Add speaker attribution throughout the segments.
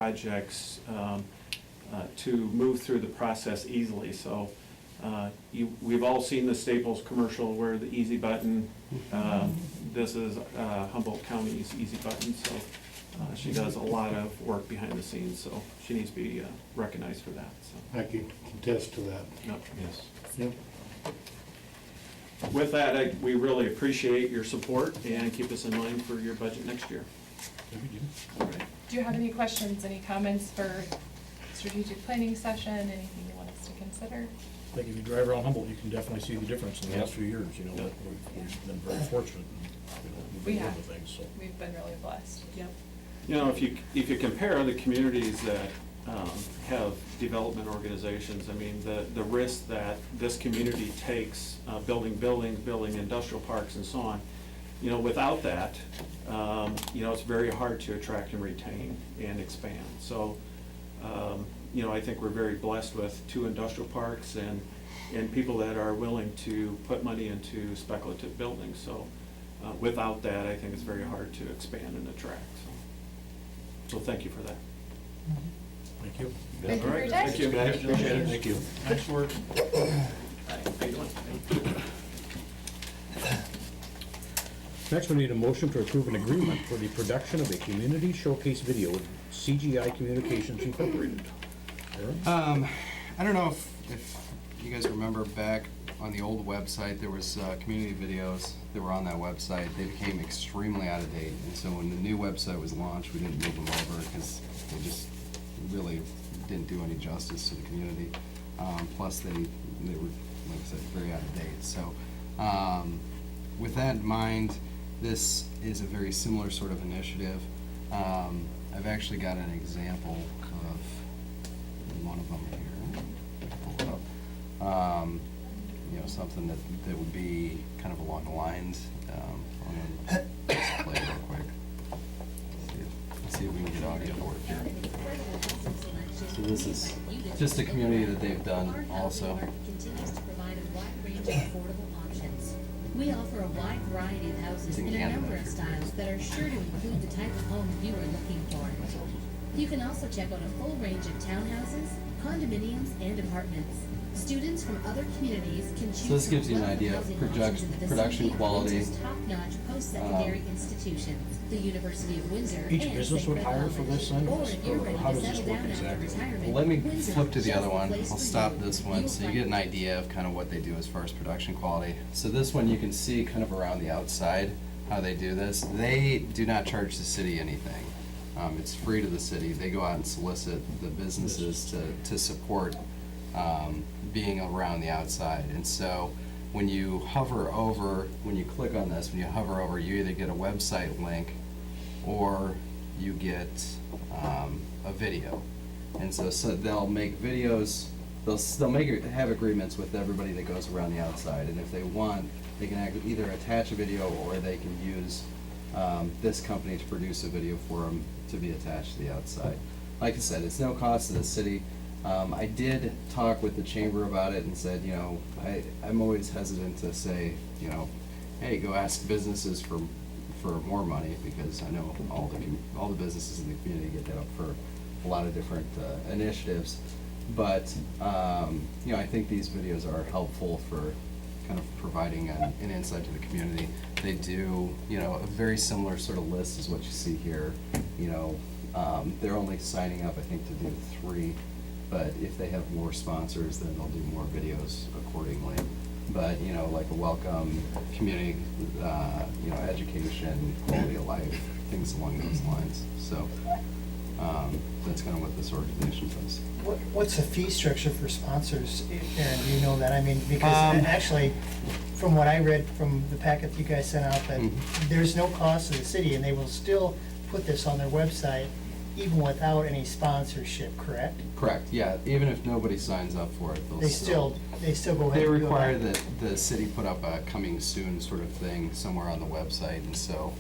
Speaker 1: projects to move through the process easily. So we've all seen the Staples commercial where the easy button, this is Humboldt County's easy button. So she does a lot of work behind the scenes, so she needs to be recognized for that. So.
Speaker 2: I can contest to that.
Speaker 1: Yep.
Speaker 2: Yes. Yep.
Speaker 1: With that, we really appreciate your support and keep us in mind for your budget next year. All right.
Speaker 3: Do you have any questions, any comments for strategic planning session, anything you want us to consider?
Speaker 4: I think if you drive around Humboldt, you can definitely see the difference in the last few years. You know, we've been very fortunate.
Speaker 3: We
Speaker 4: been
Speaker 3: have.
Speaker 4: doing things, so.
Speaker 3: We've been really blessed. Yep.
Speaker 1: You know, if you compare other communities that have development organizations, I mean, the risk that this community takes, building buildings, building industrial parks and so on, you know, without that, you know, it's very hard to attract and retain and expand. So, you know, I think we're very blessed with 2 industrial parks and people that are willing to put money into speculative buildings. So without that, I think it's very hard to expand and attract. So thank you for that.
Speaker 4: Thank you.
Speaker 3: Thank you for your
Speaker 1: All right,
Speaker 3: time.
Speaker 1: thank you.
Speaker 4: Guys, appreciate it. Thank you.
Speaker 1: Nice work. How you doing?
Speaker 4: Next, we need a motion to approve an agreement for the production of a community showcase video with CGI Communications Incorporated. Aaron?
Speaker 5: I don't know if you guys remember back on the old website, there was community videos that were on that website. They became extremely out of date, and so when the new website was launched, we didn't move them over because they just really didn't do any justice to the community. Plus, they were, like I said, very out of date. So, with that in mind, this is a very similar sort of initiative. I've actually got an example of one of them here. Pull it up. You know, something that would be kind of along the lines. I'm gonna just play it real quick. Let's see if we can get audio for it here. So this is just a community that they've done also.
Speaker 6: Continues to provide a wide range of affordable options. We offer a wide variety of houses in a number of styles that are sure to include the type of home you are looking for. You can also check out a full range of townhouses, condominiums, and apartments. Students from other communities can choose.
Speaker 5: So this gives you an idea of production quality.
Speaker 6: Top-notch post-secondary institutions, the University of Windsor.
Speaker 4: Each
Speaker 6: and
Speaker 4: business would
Speaker 6: St.
Speaker 4: hire
Speaker 6: Clair
Speaker 4: for this
Speaker 6: College.
Speaker 4: then?
Speaker 6: Or if you're
Speaker 4: Or
Speaker 6: ready
Speaker 4: how
Speaker 6: to
Speaker 4: does this
Speaker 6: settle
Speaker 4: work
Speaker 6: down after
Speaker 4: exactly?
Speaker 6: retirement,
Speaker 5: Let me
Speaker 6: Windsor
Speaker 5: flip to the
Speaker 6: just
Speaker 5: other one.
Speaker 6: place
Speaker 5: I'll
Speaker 6: for
Speaker 5: stop
Speaker 6: you.
Speaker 5: this one
Speaker 6: You'll
Speaker 5: so you
Speaker 6: find
Speaker 5: get an idea of kind of what they do as far as production quality. So this one you can see kind of around the outside how they do this. They do not charge the city anything. It's free to the city. They go out and solicit the businesses to support being around the outside. And so when you hover over, when you click on this, when you hover over, you either get a website link or you get a video. And so they'll make videos, they'll have agreements with everybody that goes around the outside. And if they want, they can either attach a video or they can use this company to produce a video for them to be attached to the outside. Like I said, it's no cost to the city. I did talk with the chamber about it and said, you know, I'm always hesitant to say, you know, hey, go ask businesses for more money, because I know all the businesses in the community get that up for a lot of different initiatives. But you know, I think these videos are helpful for kind of providing an insight to the community. They do, you know, a very similar sort of list as what you see here. You know, they're only signing up, I think, to do 3. But if they have more sponsors, then they'll do more videos accordingly. But, you know, like a welcome, community, you know, education, quality of life, things along those lines. So that's kind of what this organization does.
Speaker 7: What's the fee structure for sponsors, Aaron? Do you know that? I mean, because actually, from what I read from the packet you guys sent out, that there's no cost to the city, and they will still put this on their website even without any sponsorship, correct?
Speaker 5: Correct, yeah. Even if nobody signs up for it,
Speaker 7: They still go ahead
Speaker 5: They
Speaker 7: and do
Speaker 5: require
Speaker 7: that.
Speaker 5: that the city put up a coming soon sort of thing somewhere on the website. And so,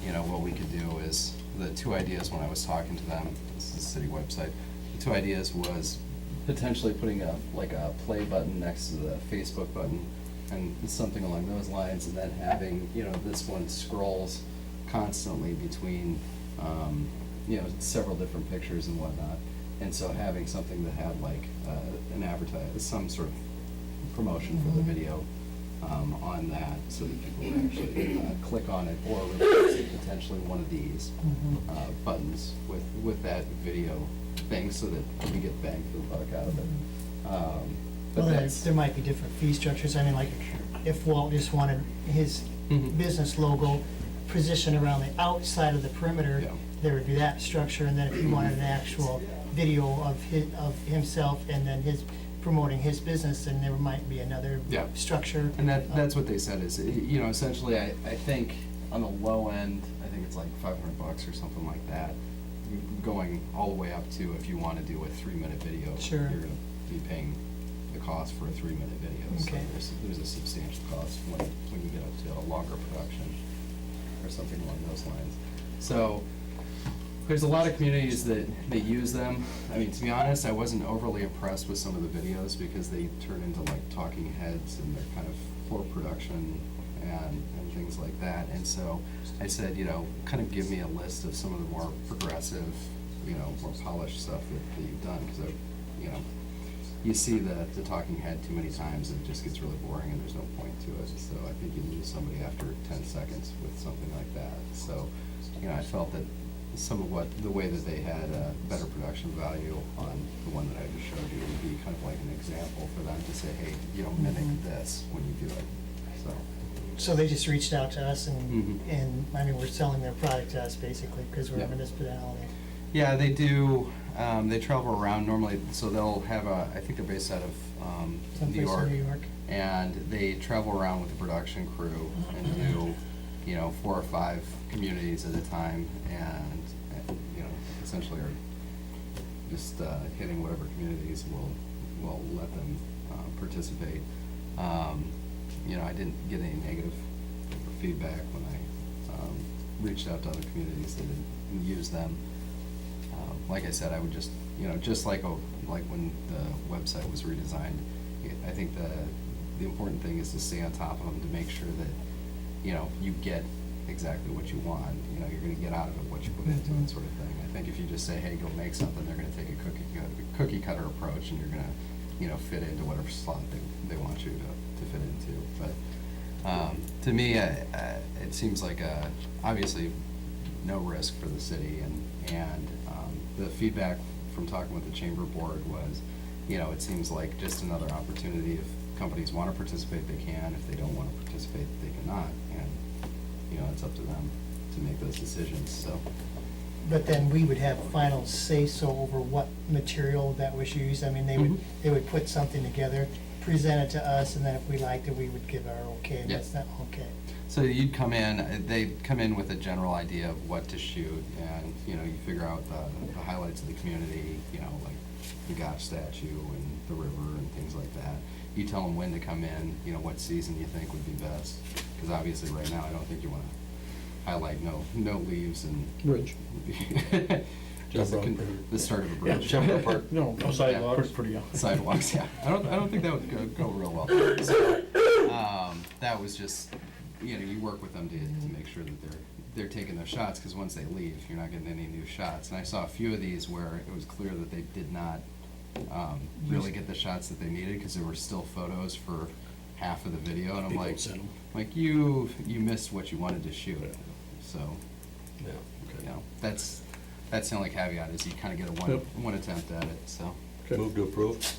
Speaker 5: you know, what we could do is, the 2 ideas when I was talking to them, this is the city website, the 2 ideas was potentially putting a play button next to the Facebook button and something along those lines, and then having, you know, this one scrolls constantly between several different pictures and whatnot. And so having something that had like an advertise, some sort of promotion for the video on that, so that people would actually click on it, or replace potentially one of these buttons with that video thing, so that we get bang for the buck out of it. But
Speaker 7: Well,
Speaker 5: that's,
Speaker 7: there might be different fee structures. I mean, like, if Walt just wanted his
Speaker 5: Mhm.
Speaker 7: business logo positioned around the outside of the perimeter,
Speaker 5: Yeah.
Speaker 7: there would be that structure, and then if he wanted an actual video of himself and then his promoting his business, then there might be another
Speaker 5: Yeah.
Speaker 7: structure.
Speaker 5: and that's what they said is, essentially, I think on the low end, I think it's like $500 or something like that, going all the way up to, if you want to do a 3-minute video,
Speaker 7: Sure.
Speaker 5: you're going to be paying the cost for a 3-minute video. So
Speaker 7: Okay.
Speaker 5: there's a substantial cost when you get up to a longer production or something along those lines. So there's a lot of communities that use them. I mean, to be honest, I wasn't overly impressed with some of the videos, because they turn into like talking heads, and they're kind of poor production and things like that. And so I said, kind of give me a list of some of the more progressive, more polished stuff that you've done, because you see the talking head too many times, and it just gets really boring, and there's no point to it. So I think you lose somebody after 10 seconds with something like that. So, I felt that the way that they had better production value on the one that I just showed you would be kind of like an example for them to say, hey, mimic this when you do it.
Speaker 7: So they just reached out to us,
Speaker 5: Mhm.
Speaker 7: and, I mean, we're selling their product to us, basically, because we're a
Speaker 5: Yeah.
Speaker 7: municipality.
Speaker 5: Yeah, they do. They travel around normally, so they'll have I think they're based out of New
Speaker 7: Someplace
Speaker 5: York.
Speaker 7: in New York.
Speaker 5: And they travel around with the production crew and do, 4 or 5 communities at a time, and, essentially are just hitting whatever communities will let them participate. I didn't get any negative feedback when I reached out to other communities that had used them. Like I said, I would just, just like when the website was redesigned, I think the important thing is to stay on top of them, to make sure that, you get exactly what you want. You're gonna get out of it what you put into it, sort of thing. I think if you just say, hey, go make something, they're gonna take a cookie cutter approach, and you're gonna, fit into whatever slot they want you to fit into. But to me, it seems like obviously no risk for the city, and the feedback from talking with the chamber board was, it seems like just another opportunity. If companies want to participate, they can. If they don't want to participate, they cannot. And, it's up to them to make those decisions, so.
Speaker 7: But then we would have final say-so over what material that was used. I mean, they would put something together, present it to us, and then if we liked it, we would give our okay, and
Speaker 5: Yeah.
Speaker 7: that's not okay.
Speaker 5: So you'd come in, they'd come in with a general idea of what to shoot, and, you figure out the highlights of the community, like the Gosh statue and the river and things like that. You tell them when to come in, what season you think would be best, because obviously right now, I don't think you want to highlight no leaves and.
Speaker 4: Bridge.
Speaker 5: Just the start of a bridge.
Speaker 4: No,
Speaker 2: Sidewalks.
Speaker 4: pretty.
Speaker 5: Sidewalks, yeah. I don't think that would go real well. So, that was just, you work with them to make sure that they're taking those shots, because once they leave, you're not getting any new shots. And I saw a few of these where it was clear that they did not really get the shots that they needed, because there were still photos for half of the video, and I'm
Speaker 4: People
Speaker 5: like,
Speaker 4: sent 'em.
Speaker 5: you missed what you wanted to shoot. So,
Speaker 2: Yeah, okay.
Speaker 5: that's the only caveat, is you kind of get a one attempt at it, so.
Speaker 2: Move to approve.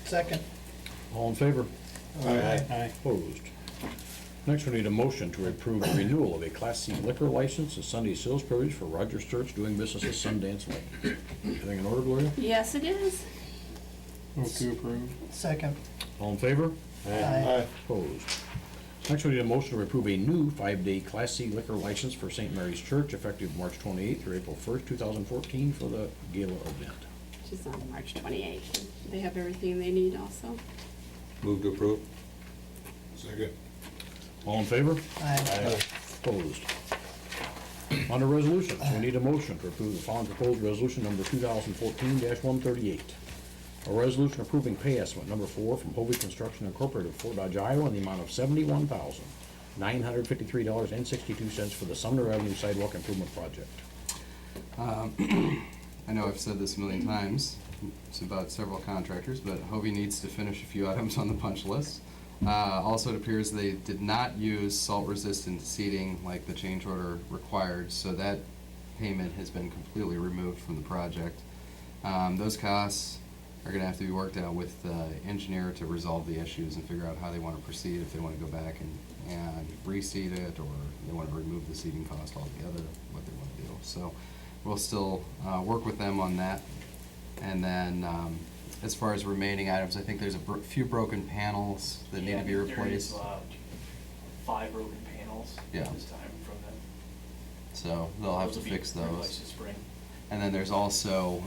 Speaker 7: Second.
Speaker 4: All in favor?
Speaker 2: Aye.
Speaker 4: Opposed. Next, we need a motion to approve the renewal of a Class C liquor license and Sunday sales privilege for Rogers Church doing business as Sundance Lane. Everything in order, Gloria?
Speaker 8: Yes, it is.
Speaker 2: Move to approve.
Speaker 7: Second.
Speaker 4: All in favor?
Speaker 7: Aye.
Speaker 4: Opposed. Next, we need a motion to approve a new 5-day Class C liquor license for St. Mary's Church effective March 28th through April 1st, 2014 for the gala event.
Speaker 8: She's on March 28th. They have everything they need also.
Speaker 2: Move to approve. Second.
Speaker 4: All in favor?
Speaker 7: Aye.
Speaker 4: Opposed. Under resolutions, we need a motion to approve the following proposed resolution number 2014-138. A resolution approving pay estimate number 4 from Hovey Construction Incorporated of Fort Dodge, Iowa, in the amount of $71,000 $953.62 for the Sumner Avenue Sidewalk Improvement Project.
Speaker 5: I know I've said this a million times, it's about several contractors, but Hovey needs to finish a few items on the punch list. Also, it appears they did not use salt-resistant seating like the change order required, so that payment has been completely removed from the project. Those costs are gonna have to be worked out with the engineer to resolve the issues and figure out how they wanna proceed, if they wanna go back and reseed it, or they wanna remove the seating cost altogether, what they wanna do. So we'll still work with them on that. And then, as far as remaining items, I think there's a few broken panels that need to be replaced.
Speaker 9: There is 5 broken panels
Speaker 5: Yeah.
Speaker 9: at this time from them.
Speaker 5: So they'll have to
Speaker 9: Those will be
Speaker 5: fix those.
Speaker 9: replaced this spring.
Speaker 5: And then there's also,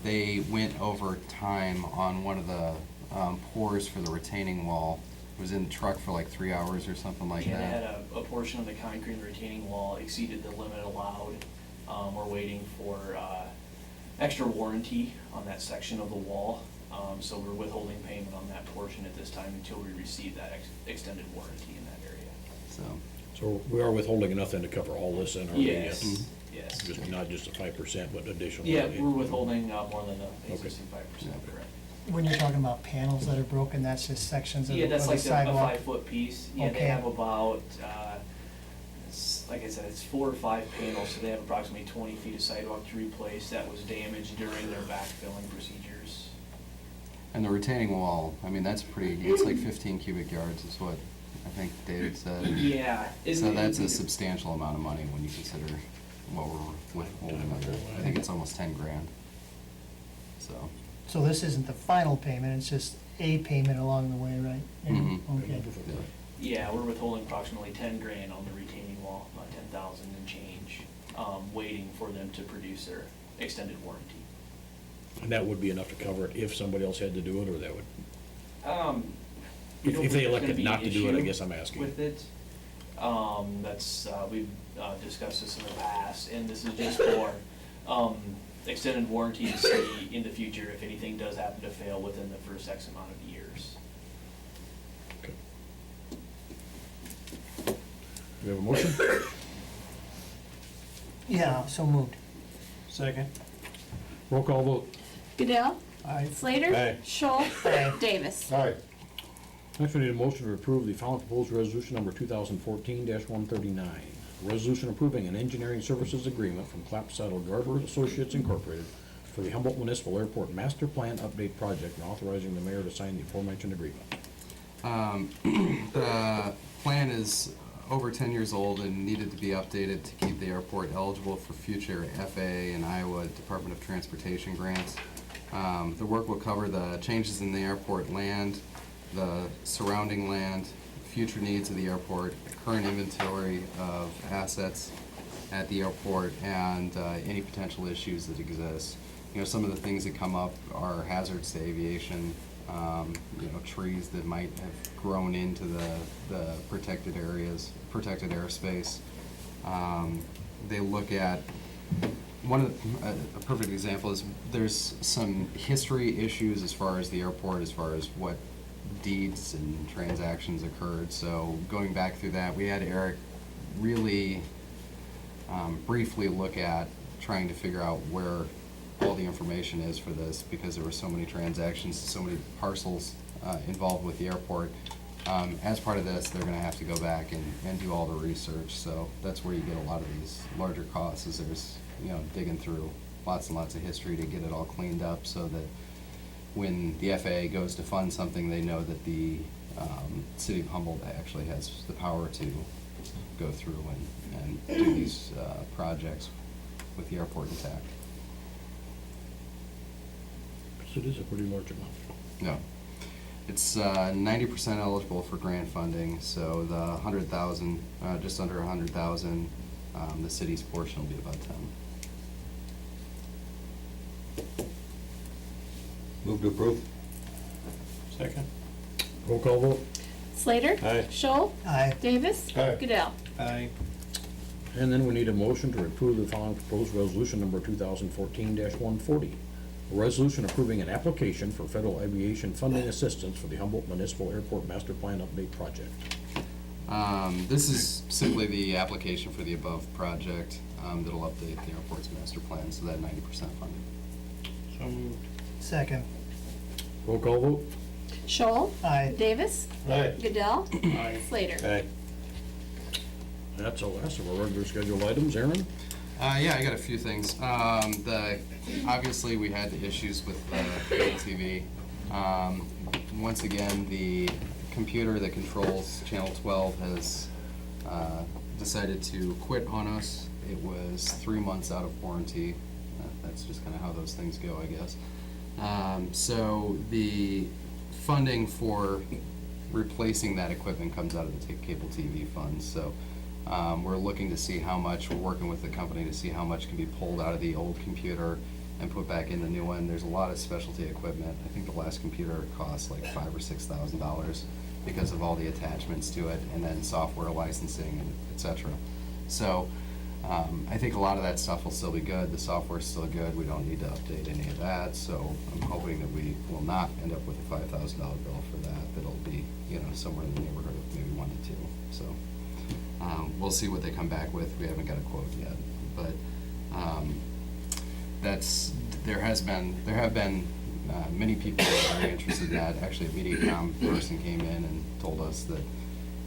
Speaker 5: they went over time on one of the pours for the retaining wall. It was in the truck for like 3 hours or something like
Speaker 9: Yeah, they had
Speaker 5: that.
Speaker 9: a portion of the concrete retaining wall exceeded the limit allowed. We're waiting for extra warranty on that section of the wall. So we're withholding payment on that portion at this time until we receive that extended warranty in that area.
Speaker 5: So,
Speaker 4: So we are withholding enough then to cover all this in our
Speaker 9: Yes,
Speaker 5: Mhm.
Speaker 9: yes.
Speaker 4: Just, not just the 5%, but additional.
Speaker 9: Yeah, we're withholding more than the
Speaker 4: Okay.
Speaker 9: existing 5%, correct.
Speaker 7: When you're talking about panels that are broken, that's just sections of
Speaker 9: Yeah,
Speaker 7: the
Speaker 9: that's like a
Speaker 7: sidewalk?
Speaker 9: 5-foot piece. Yeah, they
Speaker 7: Okay.
Speaker 9: have about, like I said, it's 4 or 5 panels, so they have approximately 20 feet of sidewalk to replace that was damaged during their backfilling procedures.
Speaker 5: and the retaining wall, I mean, that's it's like 15 cubic yards is what I think David said.
Speaker 9: Yeah.
Speaker 5: So that's a substantial amount of money when you consider what we're withholding on that. I think it's almost 10 grand. So,
Speaker 7: So this isn't the final payment, it's just a payment along the way, right? Yeah,
Speaker 5: Mhm.
Speaker 7: Okay.
Speaker 9: Yeah, we're withholding approximately 10 grand on the retaining wall, 10,000 and change, waiting for them to produce their extended warranty.
Speaker 4: And that would be enough to cover it if somebody else had to do it, or that would,
Speaker 9: We don't
Speaker 4: if they
Speaker 9: think there's gonna
Speaker 4: elected
Speaker 9: be
Speaker 4: not
Speaker 9: an
Speaker 4: to do it, I
Speaker 9: issue
Speaker 4: guess I'm asking.
Speaker 9: with it. That's, we've discussed this in the past, and this is just for extended warranty to see in the future if anything does happen to fail within the first X amount of years.
Speaker 4: Okay. Do we have a motion?
Speaker 7: Yeah, so moved.
Speaker 2: Second.
Speaker 4: Roll call vote.
Speaker 8: Goodell,
Speaker 2: Aye.
Speaker 8: Slater,
Speaker 2: Aye.
Speaker 8: Scholl,
Speaker 7: Aye.
Speaker 8: Davis.
Speaker 2: Aye.
Speaker 4: Next, we need a motion to approve the following proposed resolution number 2014-139. Resolution approving an engineering services agreement from Clapsaddle Garber Associates Incorporated for the Humboldt Municipal Airport Master Plan Update Project and authorizing the mayor to sign the aforementioned agreement.
Speaker 5: the plan is over 10 years old and needed to be updated to keep the airport eligible for future FAA and Iowa Department of Transportation grants. The work will cover the changes in the airport land, the surrounding land, future needs of the airport, current inventory of assets at the airport, and any potential issues that exist. You know, some of the things that come up are hazards to aviation, trees that might have grown into the protected areas, protected airspace. They look at, a perfect example is there's some history issues as far as the airport, as far as what deeds and transactions occurred. So going back through that, we had Eric really briefly look at trying to figure out where all the information is for this, because there were so many transactions, so many parcels involved with the airport. As part of this, they're gonna have to go back and do all the research, so that's where you get a lot of these larger costs, is there's, digging through lots and lots of history to get it all cleaned up, so that when the FAA goes to fund something, they know that the city of Humboldt actually has the power to go through and do these projects with the airport intact.
Speaker 4: So it is a pretty large amount.
Speaker 5: No. It's 90% eligible for grant funding, so the 100,000, just under 100,000, the city's portion will be about 10.
Speaker 2: Move to approve. Second.
Speaker 4: Roll call vote.
Speaker 8: Slater,
Speaker 2: Aye.
Speaker 8: Scholl,
Speaker 7: Aye.
Speaker 8: Davis,
Speaker 2: Aye.
Speaker 8: Goodell.
Speaker 2: Aye.
Speaker 4: And then we need a motion to approve the following proposed resolution number 2014-140. A resolution approving an application for federal aviation funding assistance for the Humboldt Municipal Airport Master Plan Update Project.
Speaker 5: This is simply the application for the above project, that'll update the airport's master plan, so that 90% funding.
Speaker 2: So moved.
Speaker 7: Second.
Speaker 4: Roll call vote?
Speaker 8: Shoal.
Speaker 7: Aye.
Speaker 8: Davis.
Speaker 2: Aye.
Speaker 8: Goodell.
Speaker 2: Aye.
Speaker 8: Slater.
Speaker 2: Aye.
Speaker 4: That's the last of our regular scheduled items. Aaron?
Speaker 5: Yeah, I got a few things. Obviously, we had the issues with cable TV. Once again, the computer that controls Channel 12 has decided to quit on us. It was 3 months out of warranty. That's just kind of how those things go, I guess. So the funding for replacing that equipment comes out of the cable TV funds. So we're looking to see how much, we're working with the company to see how much can be pulled out of the old computer and put back in the new one. There's a lot of specialty equipment. I think the last computer cost like $5,000 or $6,000 because of all the attachments to it, and then software licensing and et cetera. So I think a lot of that stuff will still be good. The software's still good. We don't need to update any of that. So I'm hoping that we will not end up with a $5,000 bill for that. That'll be, somewhere in the neighborhood of maybe 1 to 2. So we'll see what they come back with. We haven't got a quote yet, but there have been many people that are very interested in that. Actually, a MediaCom person came in and told us that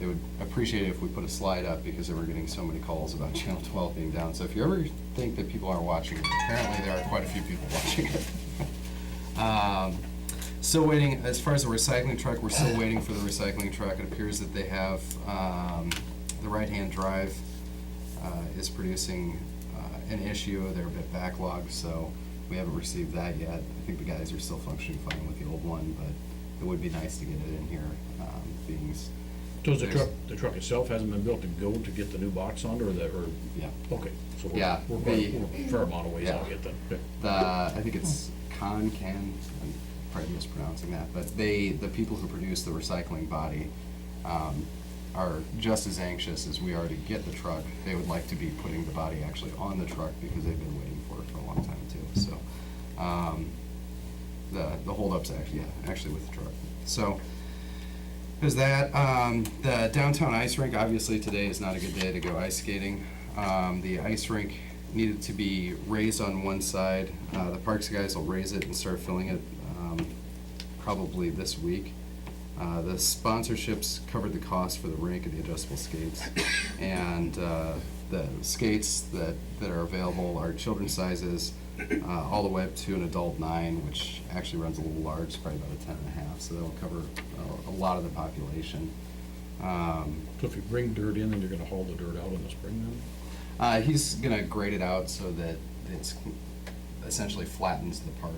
Speaker 5: they would appreciate it if we put a slide up because they were getting so many calls about Channel 12 being down. So if you ever think that people aren't watching it, apparently there are quite a few people watching it. Still waiting, as far as the recycling truck, we're still waiting for the recycling truck. It appears that they have, the right-hand drive is producing an issue. They're a bit backlogged, so we haven't received that yet. I think the guys are still functioning fine with the old one, but it would be nice to get it in here, being.
Speaker 4: So is the truck itself hasn't been built to go to get the new box on, or
Speaker 5: Yeah.
Speaker 4: Okay, so
Speaker 5: Yeah,
Speaker 4: we're a fair amount of ways out yet then. Okay.
Speaker 5: I think it's I'm probably mispronouncing that, but the people who produce the recycling body are just as anxious as we are to get the truck. They would like to be putting the body actually on the truck because they've been waiting for it for a long time too. So the holdup's actually with the truck. So there's that. The downtown ice rink, obviously today is not a good day to go ice skating. The ice rink needed to be raised on one side. The parks guys will raise it and start filling it probably this week. The sponsorships covered the cost for the rink and the adjustable skates. And the skates that are available are children's sizes, all the way up to an adult 9, which actually runs a little large, probably about a 10.5. So that'll cover a lot of the population.
Speaker 4: So if you bring dirt in, then you're gonna haul the dirt out in the spring then?
Speaker 5: He's gonna grade it out so that it's essentially flattens the park.